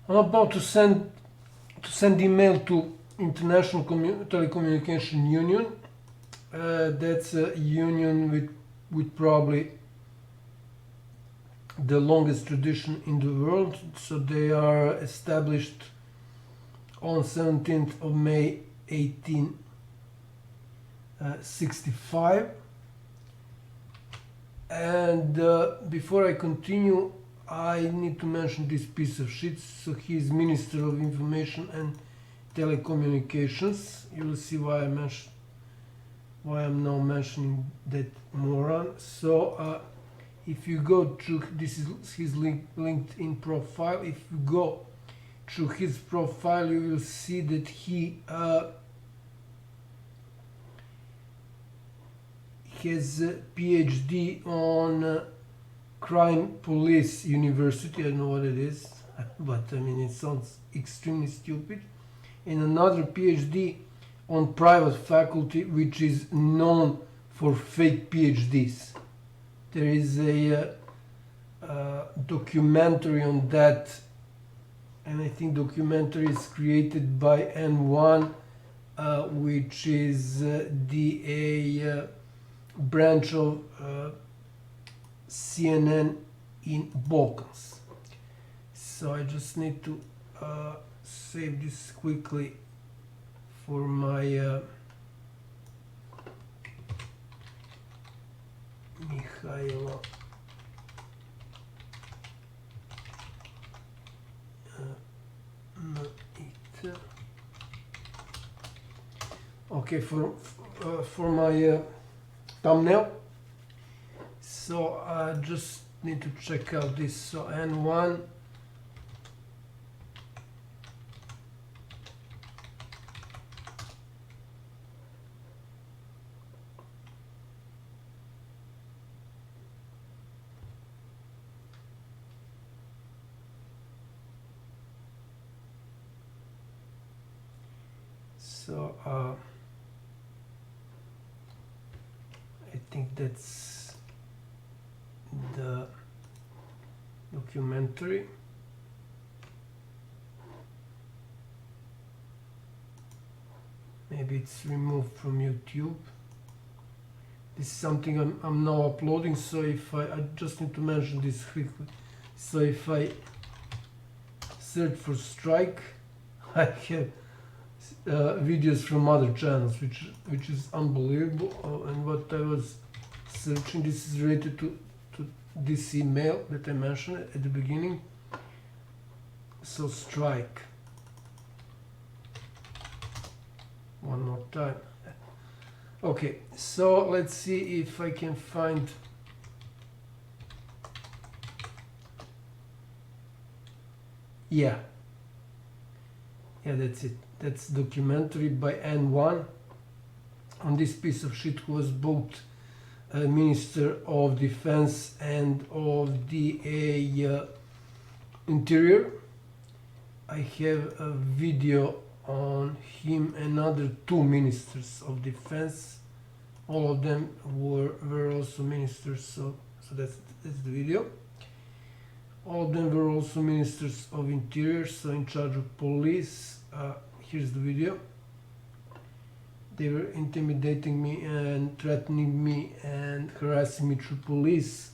I'm about to send email to International Telecommunication Union. That's a union with probably the longest tradition in the world. So they are established on 17th of May 1865. And before I continue, I need to mention this piece of shit. So he is Minister of Information and Telecommunications. You will see why I'm now mentioning that moron. So if you go to, this is his LinkedIn profile. If you go to his profile, you will see that he has a PhD on Crime Police University. I don't know what it is, but I mean it sounds extremely stupid. And another PhD on private faculty, which is known for fake PhDs. There is a documentary on that, and I think documentary is created by N1, which is the branch of CNN in Balkans. So I just need to save this quickly for my Mikhailo. Okay, for my thumbnail. So I just need to check out this. So N1. So I think that's the documentary. Maybe it's removed from YouTube. This is something I'm now uploading, so if I just need to mention this quickly. So if I search for strike, I have videos from other channels, which is unbelievable. And what I was searching, this is related to this email that I mentioned at the beginning. So strike. One more time. Okay, so let's see if I can find. Yeah, that's it. That's documentary by N1 on this piece of shit who was both Minister of Defense and of the Interior. I have a video on him and other two ministers of defense. All of them were also ministers, so that's the video. All of them were also ministers of interior, so in charge of police. Here's the video. They were intimidating me and threatening me and harassing me through police.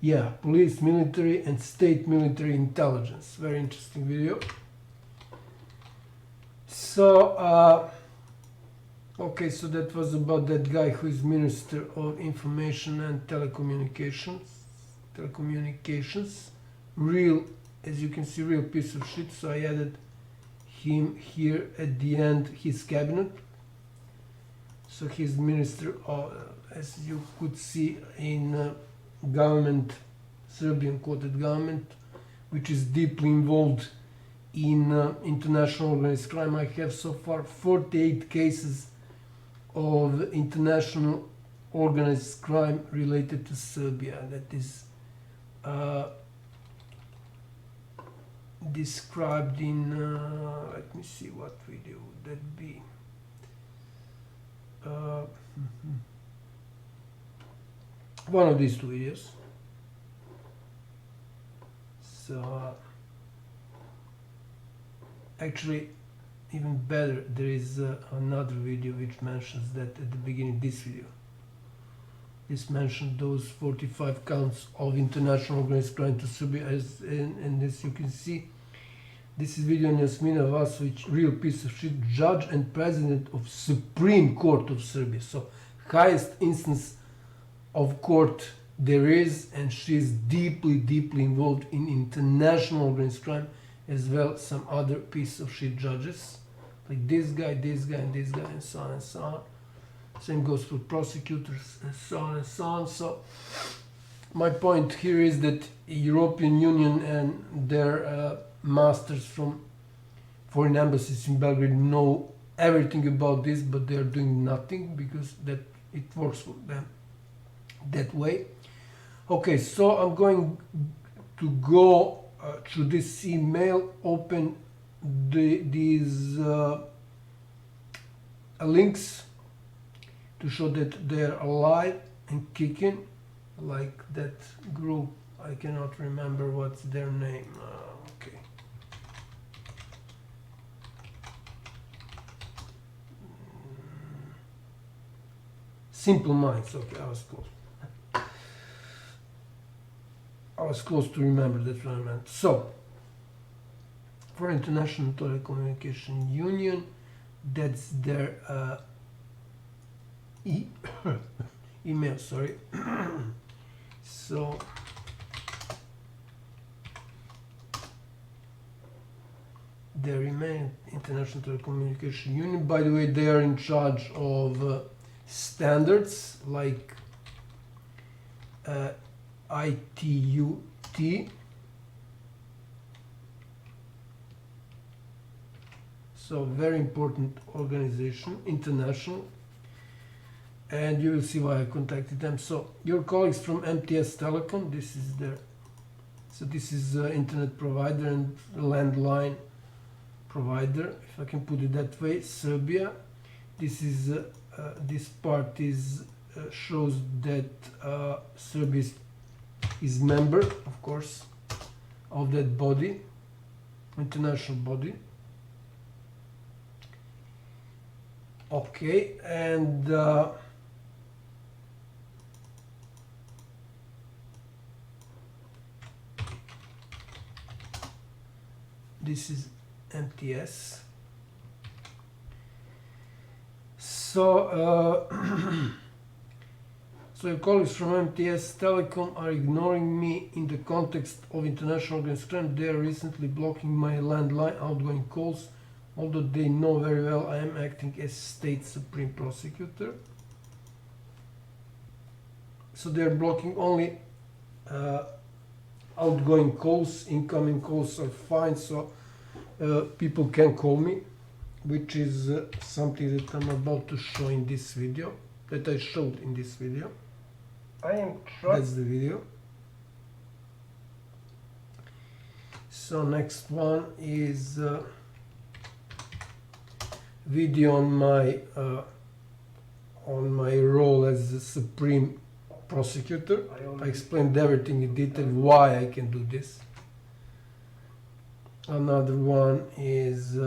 Yeah, police, military and state military intelligence. Very interesting video. So, okay, so that was about that guy who is Minister of Information and Telecommunications. Real, as you can see, real piece of shit. So I added him here at the end, his cabinet. So he's Minister of, as you could see, in government, Serbian quoted government, which is deeply involved in international organized crime. I have so far 48 cases of international organized crime related to Serbia. That is described in, let me see what video would that be. One of these two videos. So actually, even better, there is another video which mentions that at the beginning. This video, this mentioned those 45 counts of international organized crime to Serbia, and as you can see, this is video on Jasmina Vasovic, real piece of shit, judge and president of Supreme Court of Serbia, so highest instance of court there is, and she is deeply, deeply involved in international organized crime, as well some other piece of shit judges, like this guy, and this guy, and so on and so on. Same goes for prosecutors, and so on and so on. So my point here is that European Union and their masters from foreign embassies in Belgrade know everything about this, but they are doing nothing because that it works for them that way. Okay, so I'm going to go through this email, open these links to show that they are alive and kicking, like that group. I cannot remember what's their name. Okay. Simple Minds. Okay, I was close. I was close to remember, that's what I meant. So, for International Telecommunication Union, that's their email, sorry. So, their email, International Telecommunication Union, by the way, they are in charge of standards like ITUT, so very important organization, international, and you will see why I contacted them. So your colleagues from MTS Telecom, this is their, so this is internet provider and landline provider, if I can put it that way, Serbia. This is this part is shows that Serbia is member, of course, of that body, international body. Okay, and this is MTS. So, so your colleagues from MTS Telecom are ignoring me in the context of international organized crime. They are recently blocking my landline outgoing calls, although they know very well I am acting as state supreme prosecutor. So they are blocking only outgoing calls. Incoming calls are fine, so people can call me, which is something that I'm about to show in this video, that I showed in this video. That's the video. So next one is video on my role as the supreme prosecutor. I explained everything in detail why I can do this. Another one is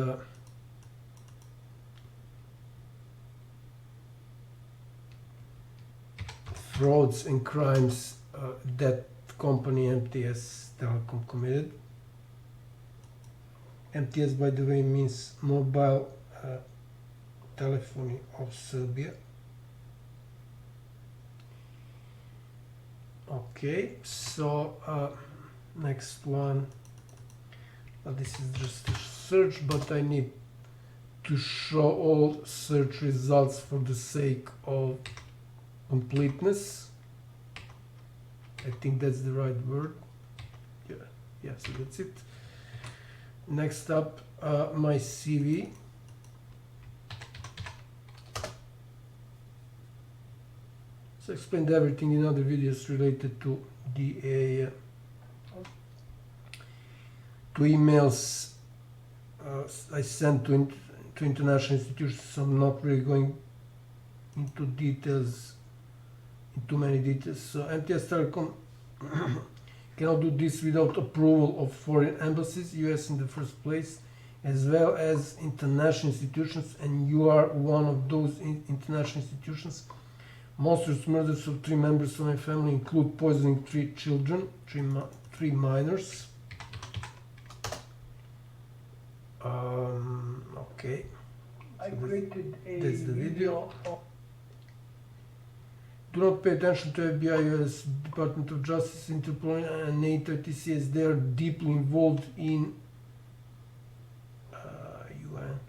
frauds and crimes that company MTS Telecom committed. MTS, by the way, means Mobile Telephony of Serbia. Okay, so next one. This is just a search, but I need to show all search results for the sake of completeness. I think that's the right word. Yeah, so that's it. Next up, my CV. So I explained everything in other videos related to the to emails I sent to international institutions. So I'm not really going into details, too many details. So MTS Telecom cannot do this without approval of foreign embassies, US in the first place, as well as international institutions, and you are one of those international institutions. Monstrous murders of 3 members of my family include poisoning 3 children, 3 minors. Okay. I created a That's the video. of Do not pay attention to FBI, US Department of Justice, Interpol, and NATO, TCS. They are deeply involved in UN.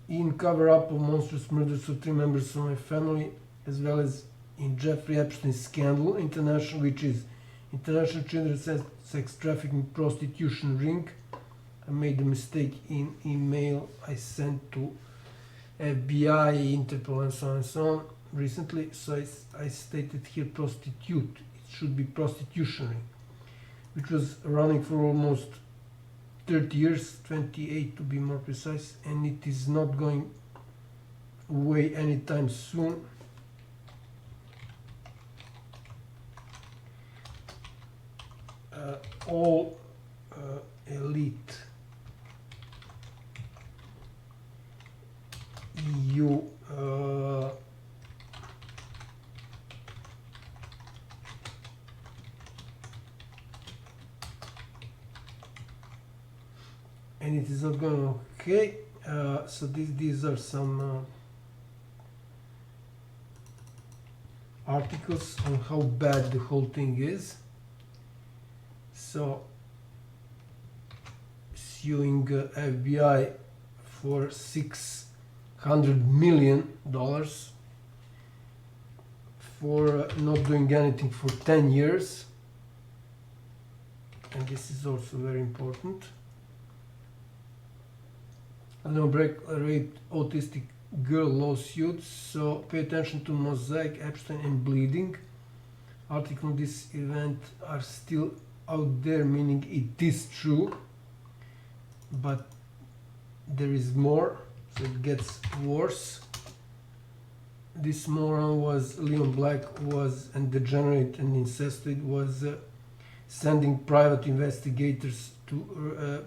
In cover-up of monstrous murders of 3 members of my family, as well as in Jeffrey Epstein scandal, international, which is international children sex trafficking prostitution ring. I made a mistake in email I sent to FBI, Interpol, and so on recently, so I stated here prostitute. It should be prostitution ring, which was running for almost 30 years, 28 to be more precise, and it is not going away anytime soon. All elite EU and it is not going okay. So these are some articles on how bad the whole thing is. So suing FBI for $600 million for not doing anything for 10 years, and this is also very important. Rape autistic girl lawsuits, so pay attention to Mosaic, Epstein, and bleeding. Articles on this event are still out there, meaning it is true, but there is more, so it gets worse. This moron was Leon Black, was and degenerate and incestuous, was sending private investigators to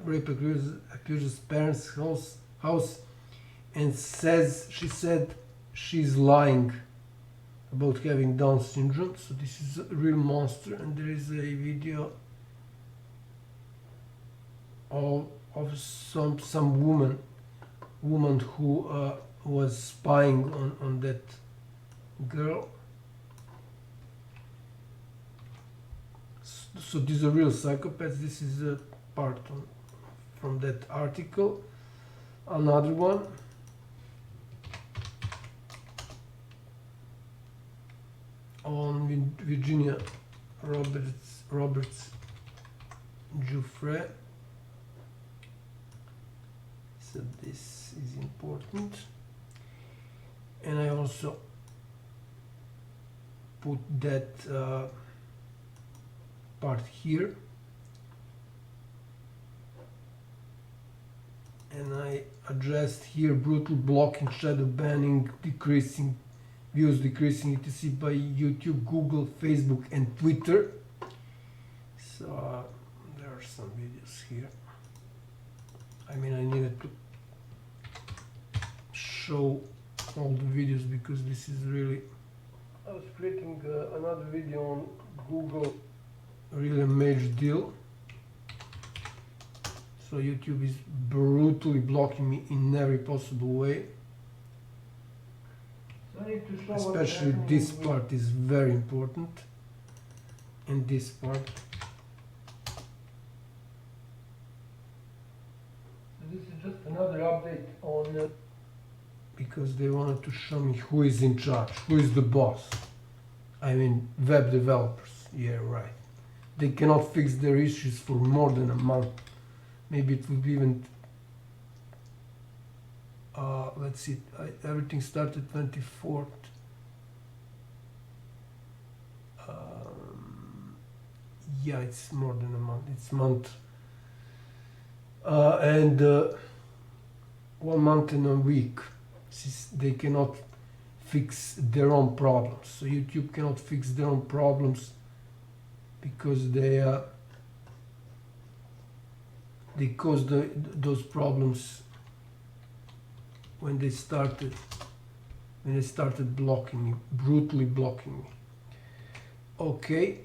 rape accuser's parents' house, and she said she's lying about having Down syndrome. So this is a real monster, and there is a video of some woman who was spying on that girl. So these are real psychopaths. This is a part from that article. Another one. On Virginia Roberts Giuffre. So this is important, and I also put that part here, and I addressed here brutal blocking, shadow banning, decreasing views, decreasing etc. by YouTube, Google, Facebook, and Twitter. So there are some videos here. I mean, I needed to show all the videos because this is really... I was creating another video on Google, really a major deal. So YouTube is brutally blocking me in every possible way. So I need to show Especially this part is very important, and this part. This is just another update on Because they wanted to show me who is in charge, who is the boss. I mean, web developers. Yeah, right. They cannot fix their issues for more than a month. Maybe it will be even... let's see, everything started 24th. Yeah, it's more than a month. It's month. And 1 month and a week. They cannot fix their own problems. So YouTube cannot fix their own problems because they they caused those problems when they started blocking me, brutally blocking me. Okay,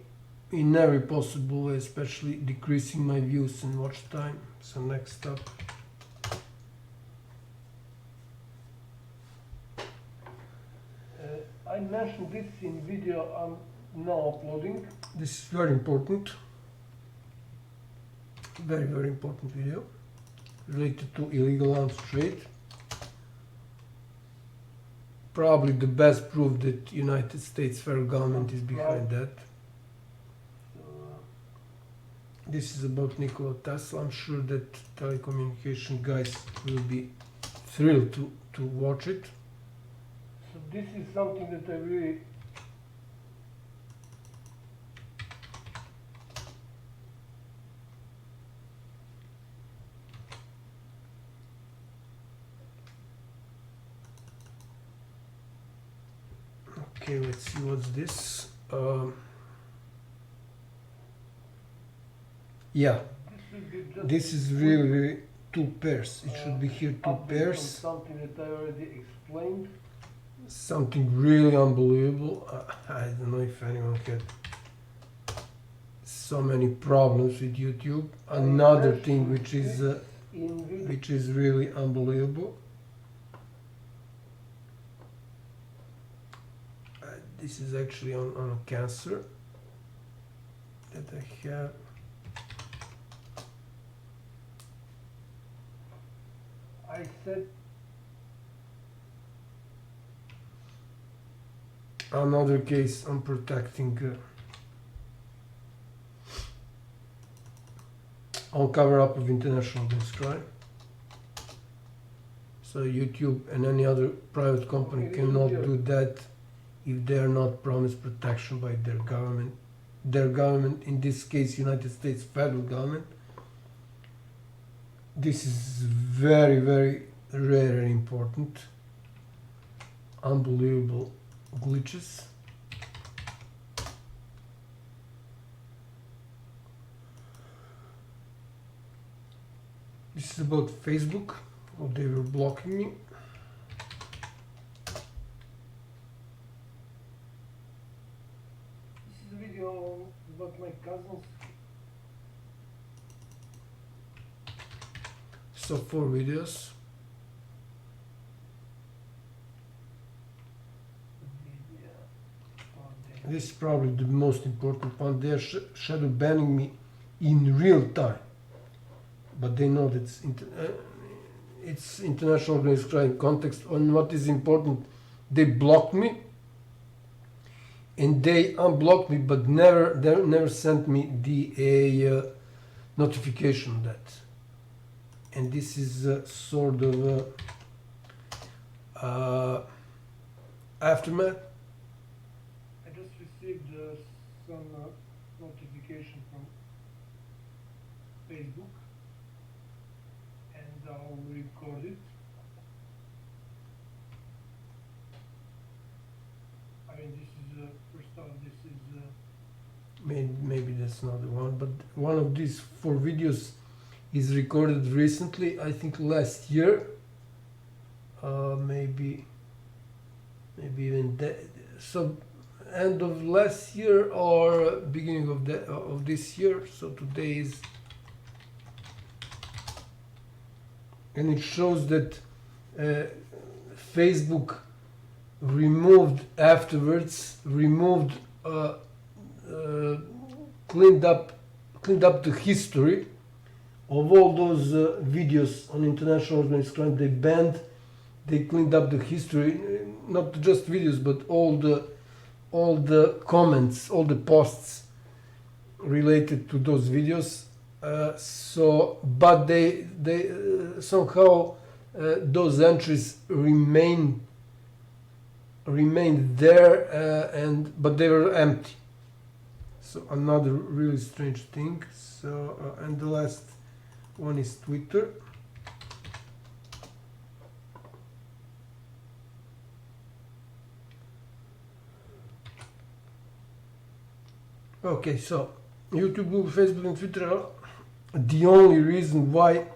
in every possible way, especially decreasing my views and watch time. So next up, I mentioned this in video I'm now uploading. this is very important, very important video related to illegal arms trade. Probably the best proof that United States federal government is behind that. This is about Nikola Tesla. I'm sure that telecommunication guys will be thrilled to watch it. So this is something that I really Okay, let's see what's this. Yeah, this will be just this is really two pairs. It should be here two update on pairs. something that I already explained. Something really unbelievable. I don't know if anyone had so many problems with YouTube. Another thing which is In video. which is really unbelievable. This is actually on cancer that I have. I said Another case on protecting on cover up of international against crime. So YouTube and any other private company Okay, cannot yeah. do that if they are not promised protection by their government. Their government, in this case, United States federal government. This is very rare and important. Unbelievable glitches. This is about Facebook. Oh, they were blocking me. this is a video about my cousins. So 4 videos. This is probably the most important one. They are shadow banning me in real time, but they know that it's international organized crime context. On what is important, they blocked me and they unblocked me, but never sent me the notification of that. And this is sort of aftermath. I just received some notification from Facebook, and I'll record it. I mean, this is first off, this is Maybe that's not the one, but one of these 4 videos is recorded recently, I think last year, maybe even so end of last year or beginning of this year. So today is, and it shows that Facebook removed afterwards, cleaned up the history of all those videos on international organized crime. They banned, they cleaned up the history, not just videos, but all the comments, all the posts related to those videos. But they somehow those entries remained there, but they were empty. So another really strange thing. So and the last one is Twitter. Okay, so YouTube, Google, Facebook, and Twitter the only reason why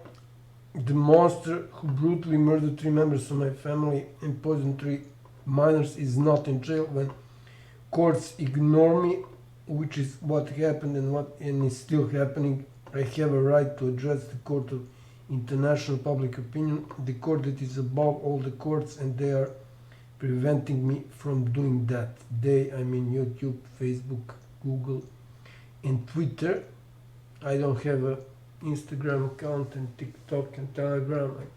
the monster who brutally murdered 3 members of my family and poisoned 3 minors is not in jail when courts ignore me, which is what happened and is still happening. I have a right to address the court of international public opinion, the court that is above all the courts, and they are preventing me from doing that. They, I mean YouTube, Facebook, Google, and Twitter. I don't have a Instagram account and TikTok and Telegram.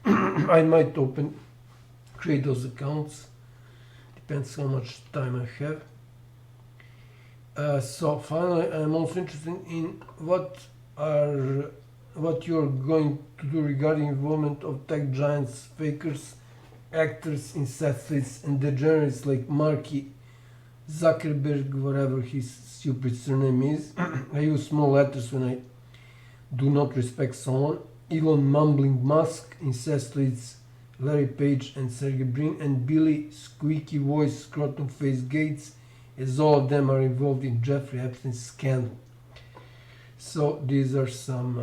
I might create those accounts. Depends how much time I have. So finally, I'm also interested in what you're going to do regarding involvement of tech giants, fakers, actors, incestists, and degenerates like Marky Zuckerberg, whatever his stupid surname is. I use small letters when I do not respect someone. Elon Mumbling Musk, incestists Larry Page and Sergey Brin, and Billy Squeaky Voice Scrotum Face Gates, as all of them are involved in Jeffrey Epstein's scandal. So these are some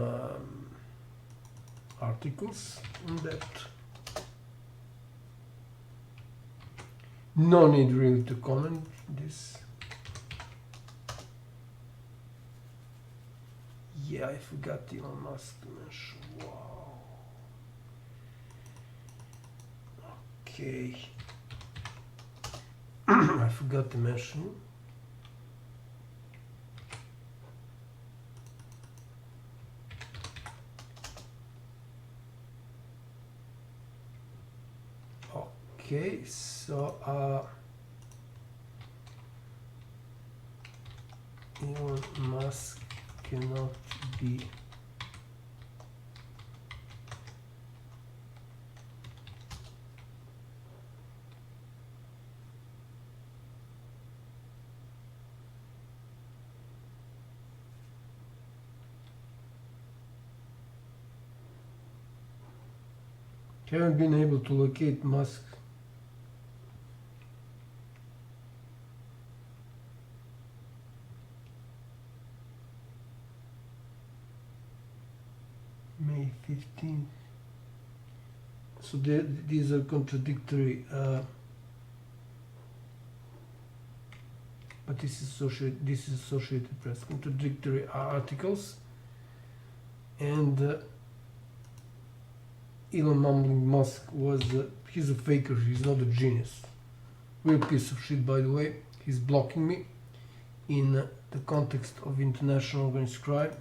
articles on that. No need really to comment this. Yeah, I forgot Elon Musk to mention. Wow. Okay. I forgot to mention. Okay, so Elon Musk cannot be haven't been able to locate Musk. May 15th. So these are contradictory, but this is Associated Press, contradictory articles, and Elon Mumbling Musk was he's a faker. He's not a genius. Real piece of shit, by the way. He's blocking me in the context of international organized crime.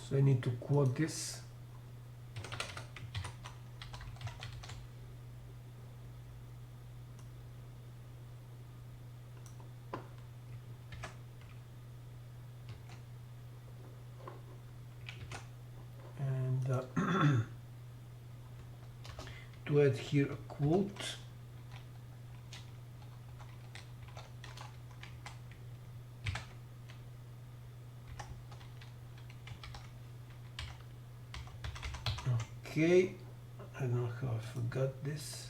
So I need to quote this. And to add here a quote. Okay, I don't know how I forgot this.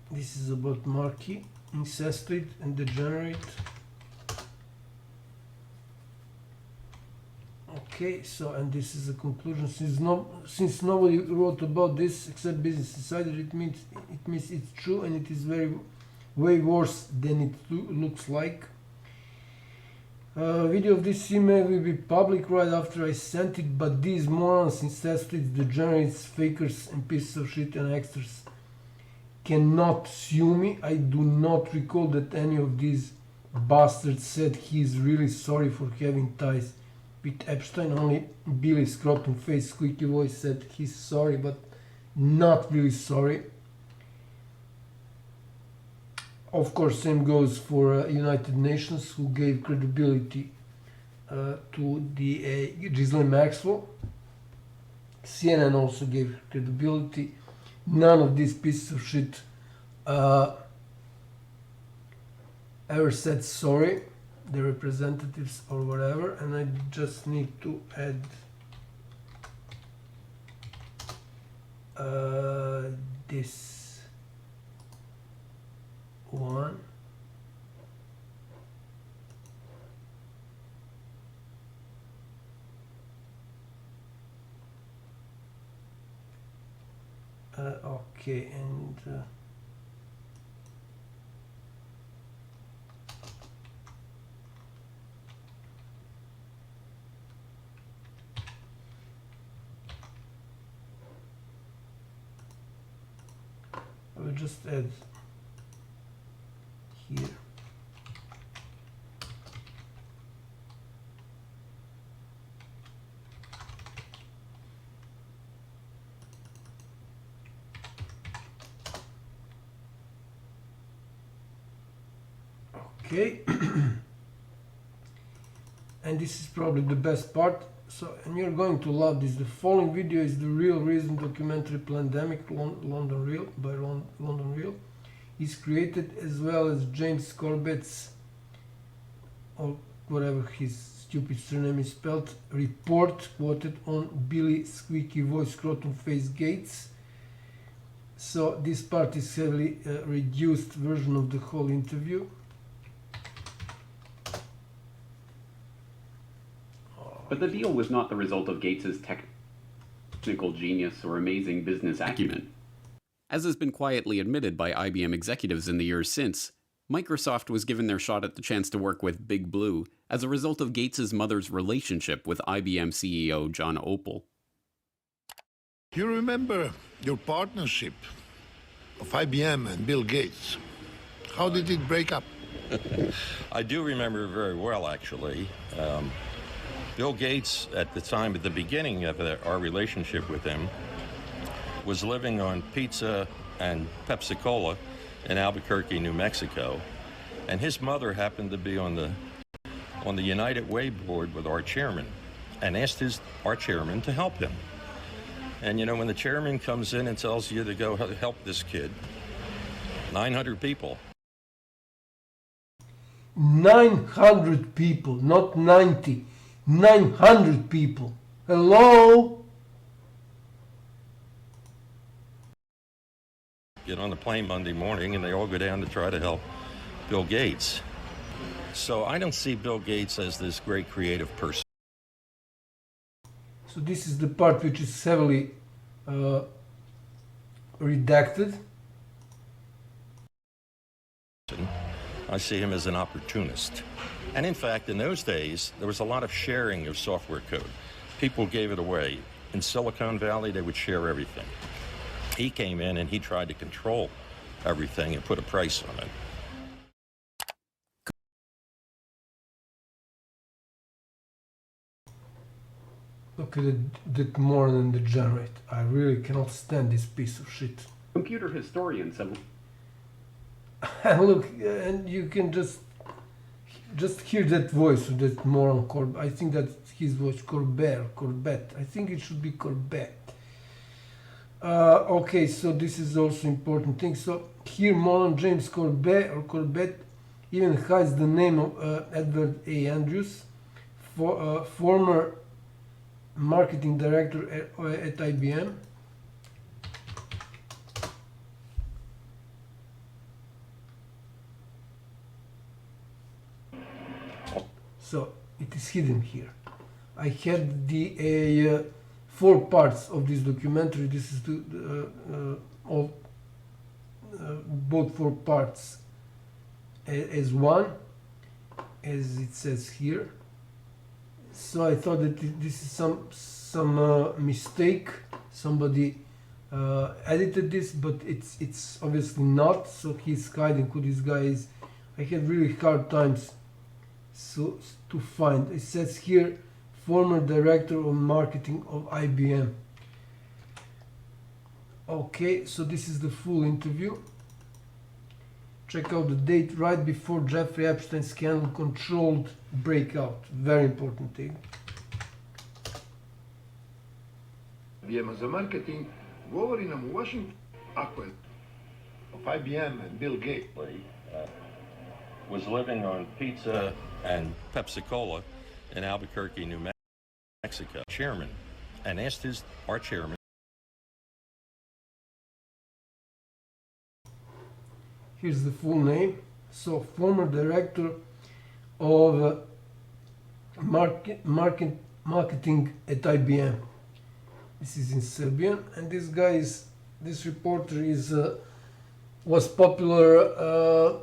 This is about Marky, incested and degenerate. Okay, so and this is the conclusion. Since nobody wrote about this except Business Insider, it means it's true, and it is way worse than it looks like. Video of this email will be public right after I sent it, but these morons, incestists, degenerates, fakers, and pieces of shit and actors cannot sue me. I do not recall that any of these bastards said he is really sorry for having ties with Epstein. Only Billy Scrotum Face Squeaky Voice said he's sorry, but not really sorry. Of course, same goes for United Nations, who gave credibility to the Ghislaine Maxwell. CNN also gave credibility. none of these pieces of shit ever said sorry, the representatives or whatever, and I just need to add this one. Okay, and I will just add here. Okay. And this is probably the best part. So, and you're going to love this. The following video is the real reason documentary Plandemic London Real by London Real is created, as well as James Corbett's, or whatever his stupid surname is spelled, report quoted on Billy Squeaky Voice Scrotum Face Gates. So this part is heavily reduced version of the whole interview. But the deal was not the result of Gates's technical genius or amazing business acumen. As has been quietly admitted by IBM executives in the years since, Microsoft was given their shot at the chance to work with Big Blue as a result of Gates's mother's relationship with IBM CEO John Opel. You remember your partnership of IBM and Bill Gates. How did it break up? I do remember very well, actually. Bill Gates, at the time, at the beginning of our relationship with him, was living on pizza and Pepsi-Cola in Albuquerque, New Mexico. And his mother happened to be on the United Way board with our chairman and asked our chairman to help him. And you know, when the chairman comes in and tells you to go help this kid, 900 people. 900 people, not 90. 900 people. Hello? Get on the plane Monday morning and they all go down to try to help Bill Gates. So I don't see Bill Gates as this great creative person. So this is the part which is heavily redacted. I see him as an opportunist. And in fact, in those days, there was a lot of sharing of software code. People gave it away. In Silicon Valley, they would share everything. He came in and he tried to control everything and put a price on it. Look at that moron degenerate. I really cannot stand this piece of shit. Computer historians have... Look, and you can just hear that voice of that moron Corbett. I think that's his voice, Corbett. I think it should be Corbett. Okay, so this is also important thing. So here moron James Corbett even hides the name of Edward A. Andrews, former marketing director at IBM. So it is hidden here. I had the 4 parts of this documentary. This is both 4 parts as one, as it says here. So I thought that this is some mistake. Somebody edited this, but it's obviously not. So he's hiding who this guy is. I had really hard times to find. It says here, former director of marketing of IBM. Okay, so this is the full interview. Check out the date right before Jeffrey Epstein scandal controlled breakout. Very important thing. IBM za marketing govori nam u Washingtonu. acquaint of IBM and Bill Gates. Was living on pizza and Pepsi-Cola in Albuquerque, New Mexico. Chairman, and asked our chairman. Here's the full name. So, former director of marketing at IBM. This is in Serbian, and this reporter was popular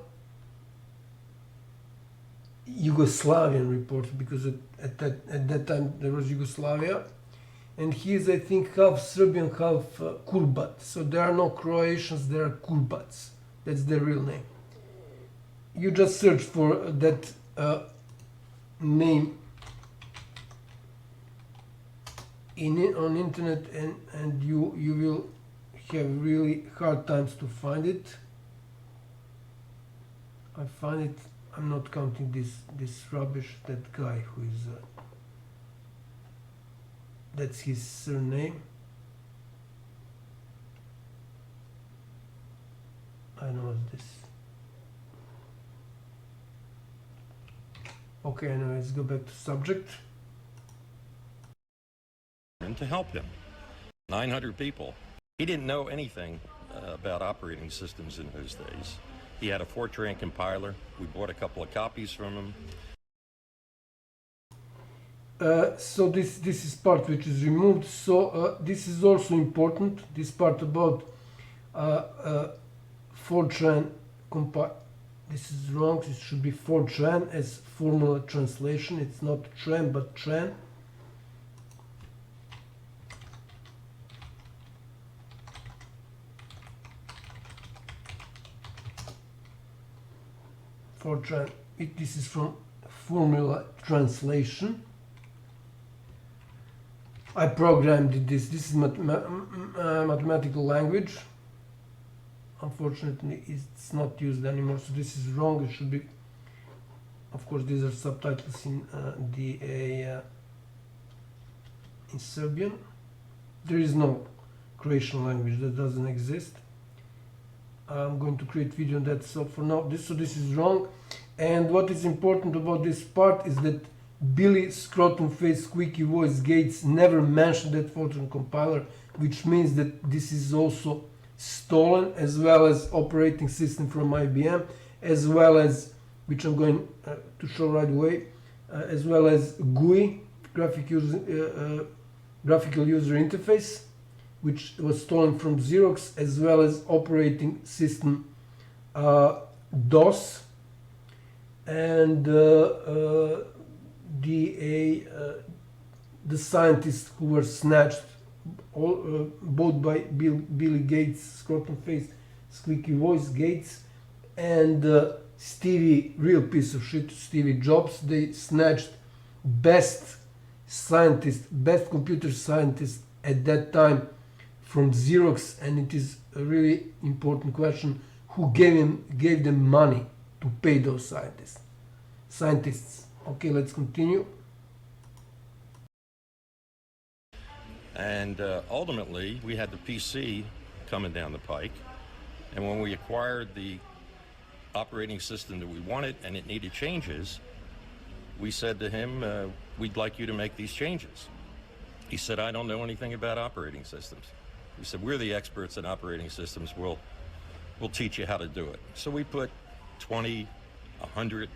Yugoslavian reporter, because at that time there was Yugoslavia, and he is, I think, half Serbian, half Kurbat. So there are no Croatians, there are Kurbats. That's their real name. You just search for that name on internet, and you will have really hard times to find it. I find it. I'm not counting this rubbish. That guy who is that's his surname. I know what's this. Okay, now let's go back to subject. To help him. 900 people. He didn't know anything about operating systems in those days. He had a Fortran compiler. We bought a couple of copies from him. So this is part which is removed. So this is also important. This part about Fortran compile. This is wrong. It should be Fortran as formal translation. It's not Tran but Tran. Fortran. This is from formula translation. I programmed this. This is mathematical language. Unfortunately, it's not used anymore. So this is wrong. It should be. Of course, these are subtitles in in Serbian. There is no Croatian language, that doesn't exist. I'm going to create video on that. So for now, this is wrong. And what is important about this part is that Billy Scrotum Face Squeaky Voice Gates never mentioned that Fortran compiler, which means that this is also stolen, as well as operating system from IBM, as well as, which I'm going to show right away, as well as GUI, graphical user interface, which was stolen from Xerox, as well as operating system DOS, and the scientists who were snatched, both by Billy Gates, Scrotum Face, Squeaky Voice Gates, and Stevie, real piece of shit, Stevie Jobs. They snatched best scientist, best computer scientist at that time from Xerox, and it is a really important question: who gave them money to pay those scientists? Okay, let's continue. And ultimately, we had the PC coming down the pike. And when we acquired the operating system that we wanted and it needed changes, we said to him, we'd like you to make these changes. He said, I don't know anything about operating systems. He said, we're the experts in operating systems. We'll teach you how to do it. So we put 20, 100,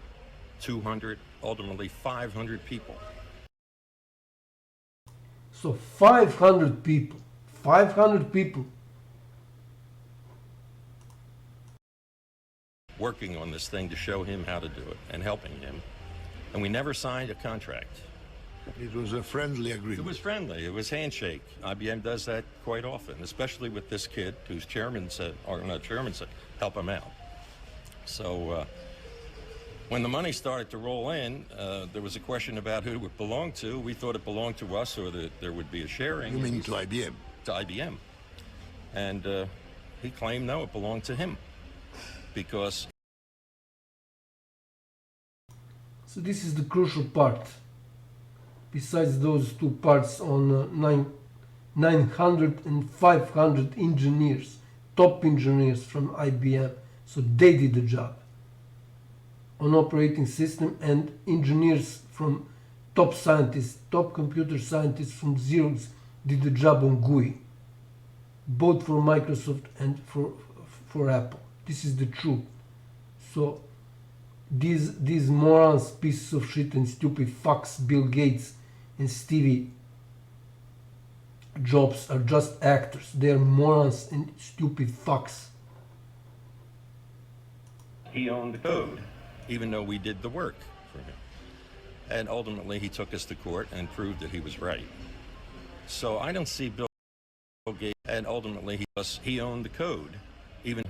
200, ultimately 500 people. So 500 people working on this thing to show him how to do it and helping him. And we never signed a contract. It was a friendly agreement. It was friendly. It was handshake. IBM does that quite often, especially with this kid whose chairman said, or not chairman said, help him out. So when the money started to roll in, there was a question about who it would belong to. We thought it belonged to us, or that there would be a sharing. You mean to IBM? To IBM. And he claimed, no, it belonged to him. Because... So this is the crucial part. Besides those two parts on 900 and 500 engineers top engineers from IBM, so they did the job on operating system, and engineers from top scientists, top computer scientists from Xerox did the job on GUI, both for Microsoft and for Apple. This is the truth. So these morons, pieces of shit and stupid fucks, Bill Gates and Stevie Jobs, are just actors. They are morons and stupid fucks. He owned the code, even though we did the work for him. And ultimately, he took us to court and proved that he was right. So I don't see Bill Gates, and ultimately he owned the code, even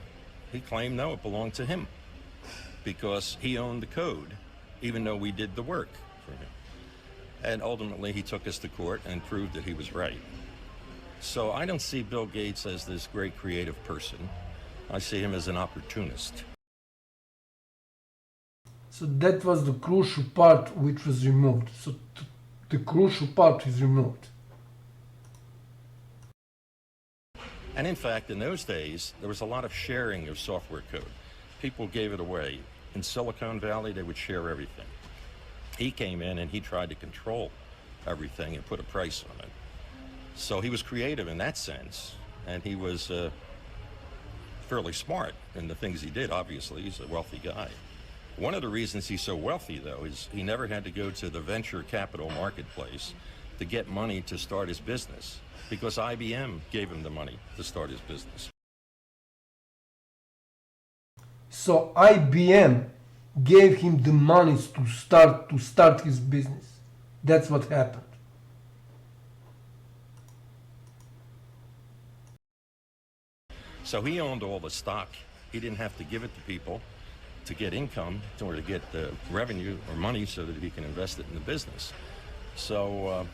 he claimed no, it belonged to him, because he owned the code, even though we did the work for him. And ultimately, he took us to court and proved that he was right. So I don't see Bill Gates as this great creative person. I see him as an opportunist. So that was the crucial part which was removed. So the crucial part is removed. And in fact, in those days, there was a lot of sharing of software code. People gave it away. In Silicon Valley, they would share everything. He came in and he tried to control everything and put a price on it. So he was creative in that sense, and he was fairly smart in the things he did, obviously. He's a wealthy guy. One of the reasons he's so wealthy, though, is he never had to go to the venture capital marketplace to get money to start his business, because IBM gave him the money to start his business. So IBM gave him the money to start his business. That's what happened. So he owned all the stock. He didn't have to give it to people to get income or to get revenue or money so that he can invest it in the business. So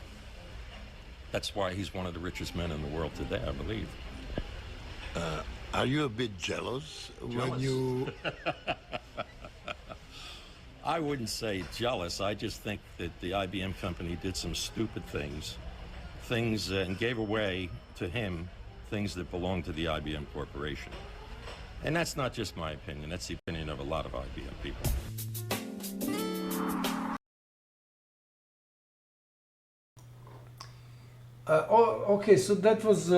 that's why he's one of the richest men in the world today, I believe. Are you a bit jealous when you... I wouldn't say jealous. I just think that the IBM company did some stupid things, and gave away to him things that belong to the IBM Corporation. And that's not just my opinion, that's the opinion of a lot of IBM people. Okay, so that was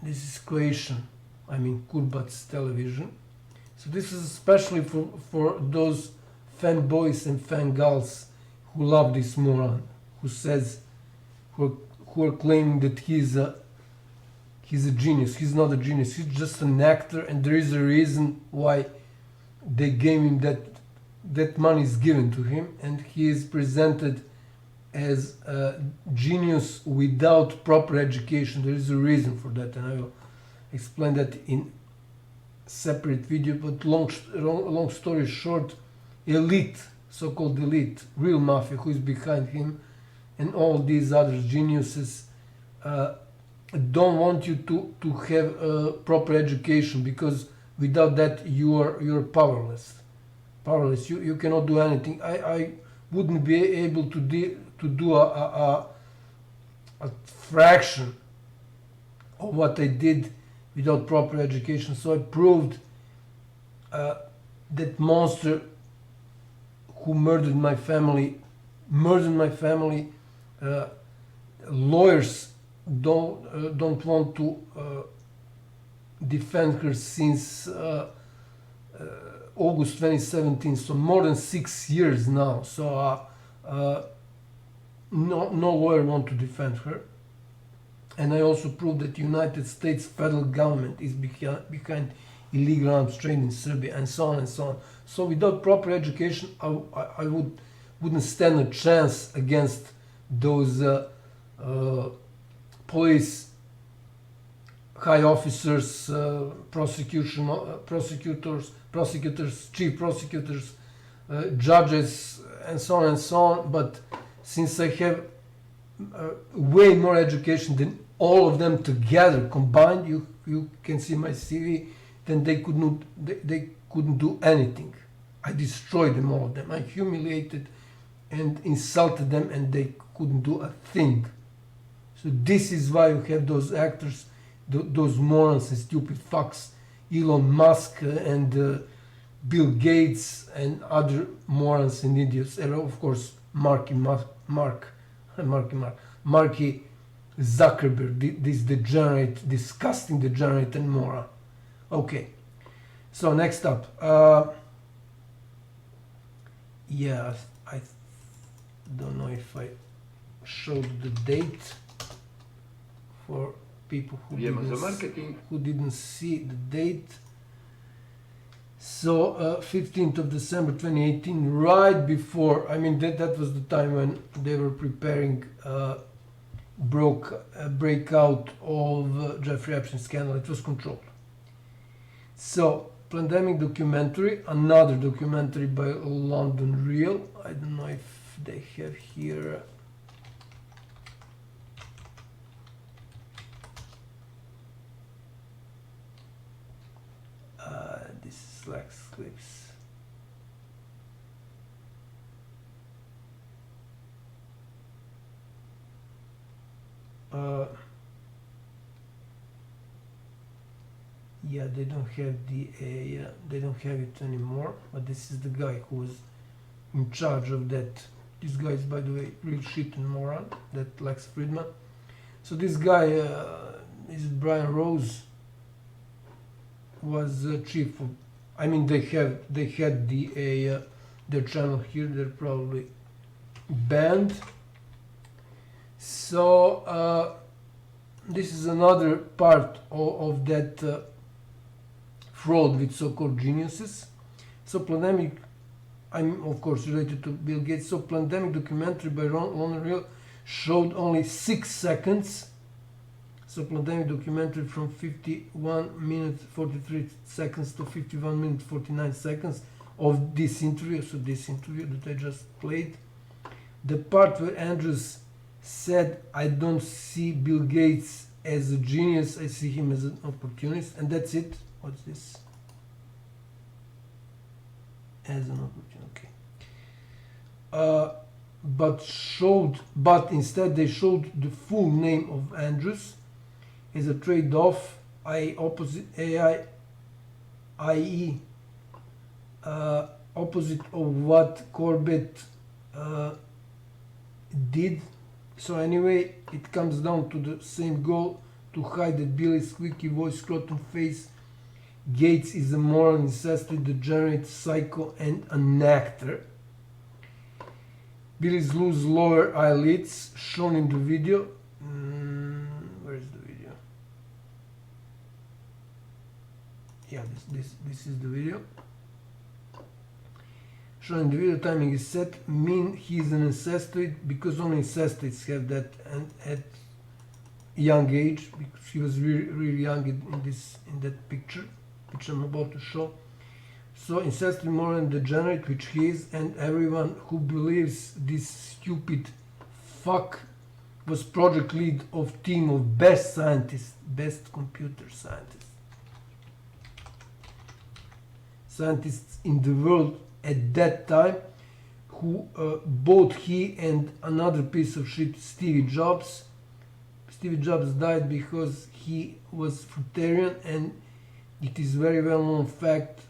this is Croatian, I mean Kurbat's television. So this is especially for those fanboys and fangirls who love this moron, who are claiming that he's a genius. He's not a genius. He's just an actor, and there is a reason why they gave him that money is given to him, and he is presented as a genius without proper education. There is a reason for that, and I will explain that in separate video. But long story short, elite, so-called elite, real mafia who is behind him, and all these other geniuses don't want you to have a proper education, because without that you're powerless. You cannot do anything. I wouldn't be able to do a fraction of what I did without proper education. So I proved that monster who murdered my family. Lawyers don't want to defend her since August 2017, so more than 6 years now. So no lawyer want to defend her. And I also proved that United States federal government is behind illegal arms trade in Serbia, and so on and so on. So without proper education, I wouldn't stand a chance against those police high officers, prosecutors, chief prosecutors, judges, and so on and so on. But since I have way more education than all of them together combined, you can see my CV, then they couldn't do anything. I destroyed them, all of them. I humiliated and insulted them, and they couldn't do a thing. So this is why you have those actors those morons and stupid fucks, Elon Musk and Bill Gates and other morons and idiots, and of course Marky Zuckerberg, this degenerate, disgusting degenerate and moron. Okay, so next up, yeah, I don't know if I showed the date for people who didn't see the date. So 15th of December 2018, right before, I mean that was the time when they were preparing breakout of Jeffrey Epstein scandal. It was controlled. So pandemic documentary, another documentary by London Real. I don't know if they have here. This is like clips. Yeah, they don't have they don't have it anymore. But this is the guy who was in charge of that. This guy is, by the way, real shit and moron. That Lex Friedman. So this guy is Brian Rose. Was chief of, I mean they had their channel here. They're probably banned. So this is another part of that fraud with so-called geniuses. So pandemic, I'm of course related to Bill Gates. So pandemic documentary by Ron Real showed only 6 seconds. So pandemic documentary from 51 minutes 43 seconds to 51 minutes 49 seconds of this interview. So this interview that I just played. The part where Andrews said, I don't see Bill Gates as a genius, I see him as an opportunist, and that's it. What's this? As an opportunity, okay. But instead they showed the full name of Andrews as a trade-off, opposite opposite of what Corbett did. So anyway, it comes down to the same goal, to hide that Billy's squeaky voice, scrotum face, Gates is a moron, incessant, degenerate, psycho, and an actor. Billy's loose lower eyelids, shown in the video. Where is the video? Yeah, this is the video. Shown in the video, timing is set. Mean he's an incestoid because only incestoids have that, and at young age, because he was really young in that picture, which I'm about to show. So incestoid, moron, degenerate, which he is, and everyone who believes this stupid fuck was project lead of team of best scientists, best computer scientists in the world at that time, who both he and another piece of shit, Stevie Jobs. Stevie Jobs died because he was fruitarian, and it is very well known fact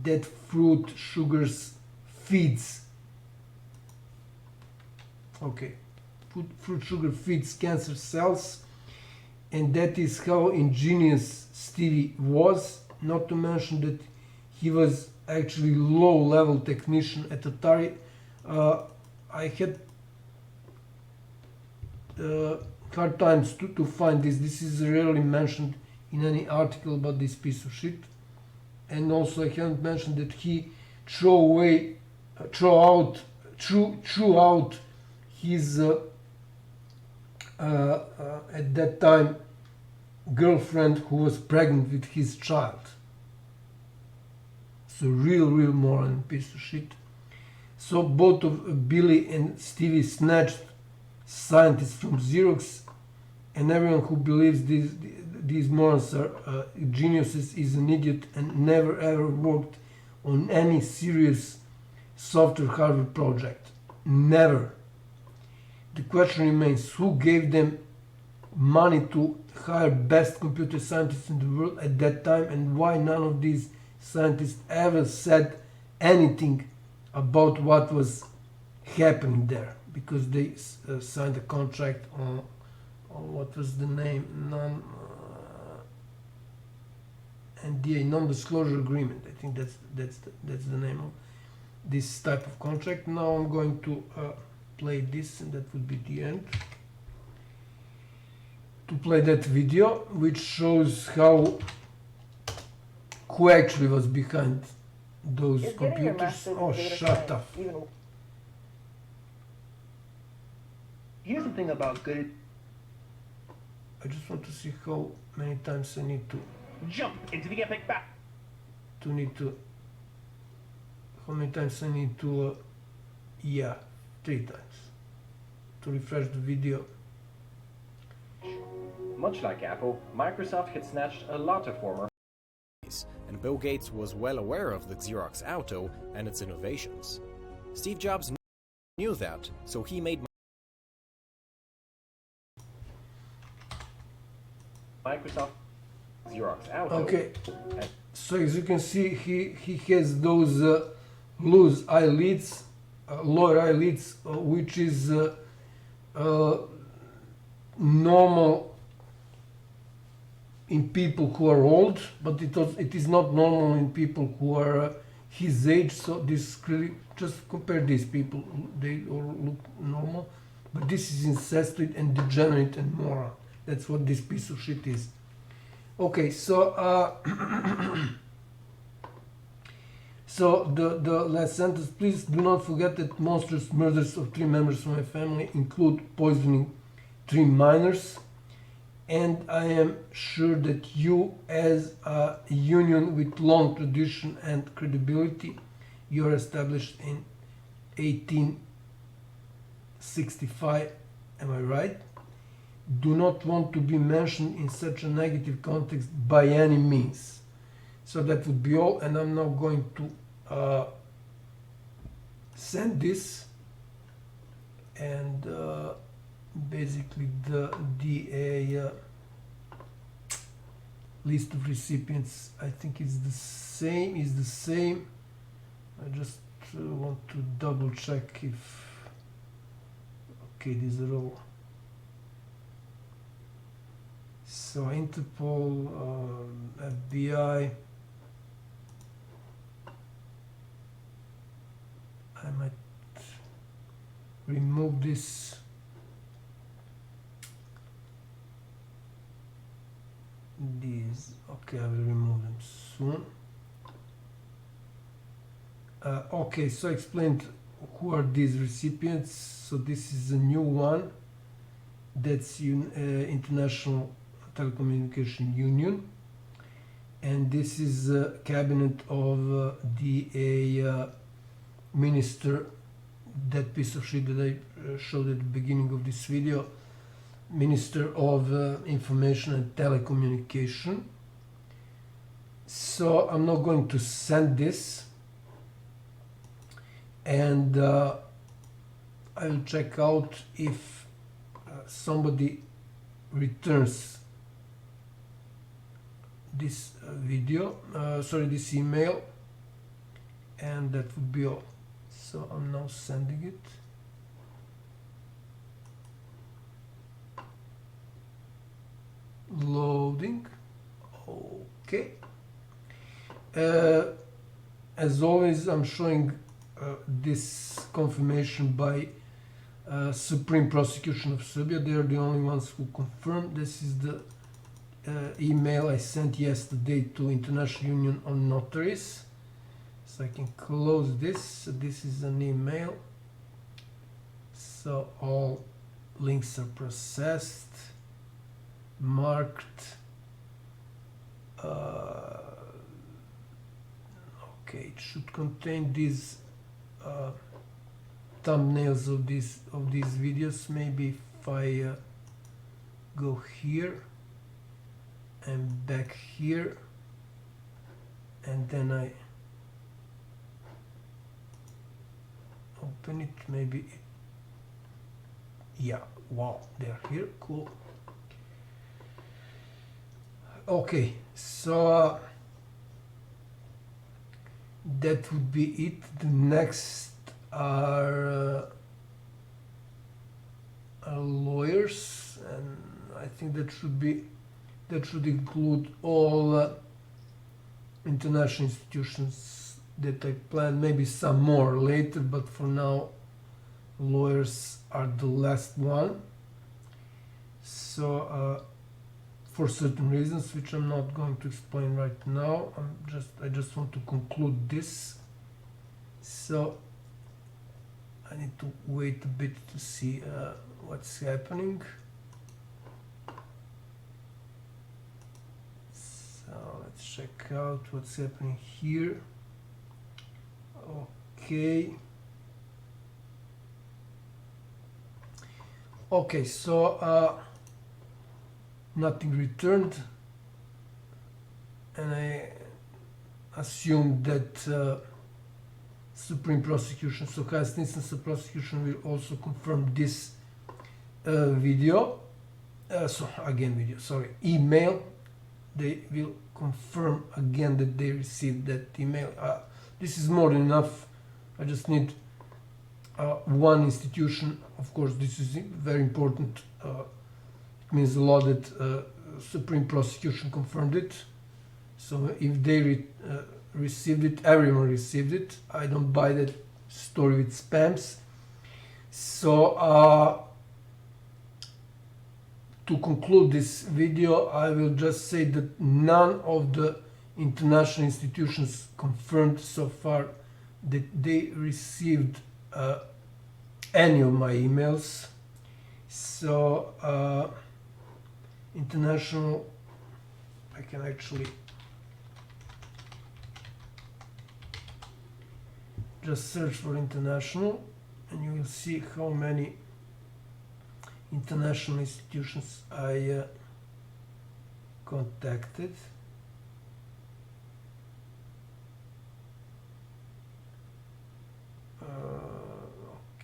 that fruit sugars feeds. Okay, fruit sugar feeds cancer cells, and that is how ingenious Stevie was. Not to mention that he was actually low-level technician at Atari. I had hard times to find this. This is rarely mentioned in any article about this piece of shit. And also I haven't mentioned that he threw out his at that time girlfriend who was pregnant with his child. So real moron piece of shit. So both of Billy and Stevie snatched scientists from Xerox, and everyone who believes these morons are geniuses is an idiot and never ever worked on any serious software hardware project. Never. The question remains, who gave them money to hire best computer scientists in the world at that time, and why none of these scientists ever said anything about what was happening there, because they signed a contract on what was the name, NDA, non-disclosure agreement. I think that's the name of this type of contract. Now I'm going to play this, and that would be the end. To play that video, which shows who actually was behind those Is getting your computers. master's Oh, in data shut science up. even... Here's the thing about good... I just want to see how many times I need to Jump into the epic back. how many times I need to yeah, 3 times to refresh the video. Much like Apple, Microsoft had snatched a lot of former and Bill Gates was well aware of the Xerox Auto and its innovations. Steve Jobs knew that, so he made Microsoft Xerox Auto. Okay, so as you can see, he has those loose eyelids, lower eyelids, which is normal in people who are old, but it is not normal in people who are his age. So this really, just compare these people, they all look normal, but this is incestuous and degenerate and moron. That's what this piece of shit is. Okay, so so the last sentence: please do not forget that monstrous murders of 3 members of my family include poisoning 3 minors, and I am sure that you, as a union with long tradition and credibility, you are established in 1865, am I right? Do not want to be mentioned in such a negative context by any means. So that would be all, and I'm now going to send this, and basically the DA list of recipients, I think is the same. I just want to double check if, okay, these are all. So Interpol, FBI, I might remove this. These, okay, I will remove them soon. Okay, so I explained who are these recipients. So this is a new one. That's International Telecommunication Union, and this is a cabinet of the minister, that piece of shit that I showed at the beginning of this video, Minister of Information and Telecommunication. So I'm not going to send this, and I will check out if somebody returns this video, this email, and that would be all. So I'm now sending it. Loading. Okay. As always, I'm showing this confirmation by Supreme Prosecution of Serbia. They are the only ones who confirmed. This is the email I sent yesterday to International Union on Notaries. So I can close this. So this is an email. So all links are processed, marked. Okay, it should contain these thumbnails of these videos. Maybe if I go here and back here, and then I open it, maybe yeah, wow, they're here, cool. Okay, so that would be it. The next are lawyers, and I think that should include all international institutions that I plan, maybe some more later, but for now lawyers are the last one. So for certain reasons which I'm not going to explain right now, I just want to conclude this. So I need to wait a bit to see what's happening. So let's check out what's happening here. Okay. Okay, so nothing returned, and I assume that Supreme Prosecution, so highest instance of prosecution, will also confirm this email. They will confirm again that they received that email. This is more than enough. I just need one institution. Of course, this is very important. It means a lot that Supreme Prosecution confirmed it. So if they received it, everyone received it. I don't buy that story with spams. So to conclude this video, I will just say that none of the international institutions confirmed so far that they received any of my emails. So international, I can actually just search for international, and you will see how many international institutions I contacted.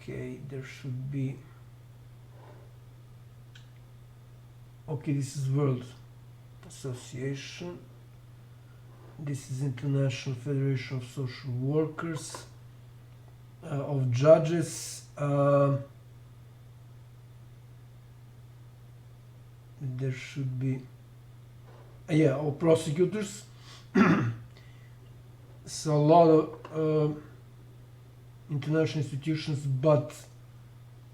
Okay, there should be. Okay, this is World Association. This is International Federation of Social Workers, of Judges. There should be, of prosecutors. So a lot of international institutions, but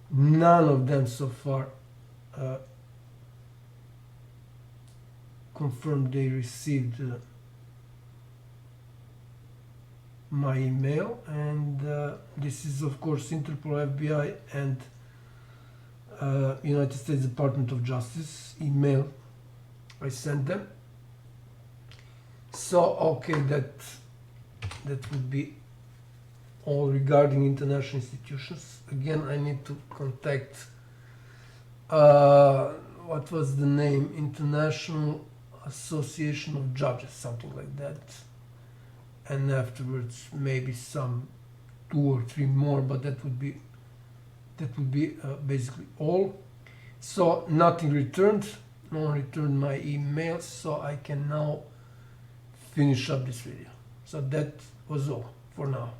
none of them so far confirmed they received my email. And this is of course Interpol, FBI, and United States Department of Justice email I sent them. So okay, that would be all regarding international institutions. Again, I need to contact what was the name, International Association of Judges, something like that, and afterwards maybe some 2 or 3 more, but that would be basically all. So nothing returned, no one returned my emails, so I can now finish up this video. So that was all for now.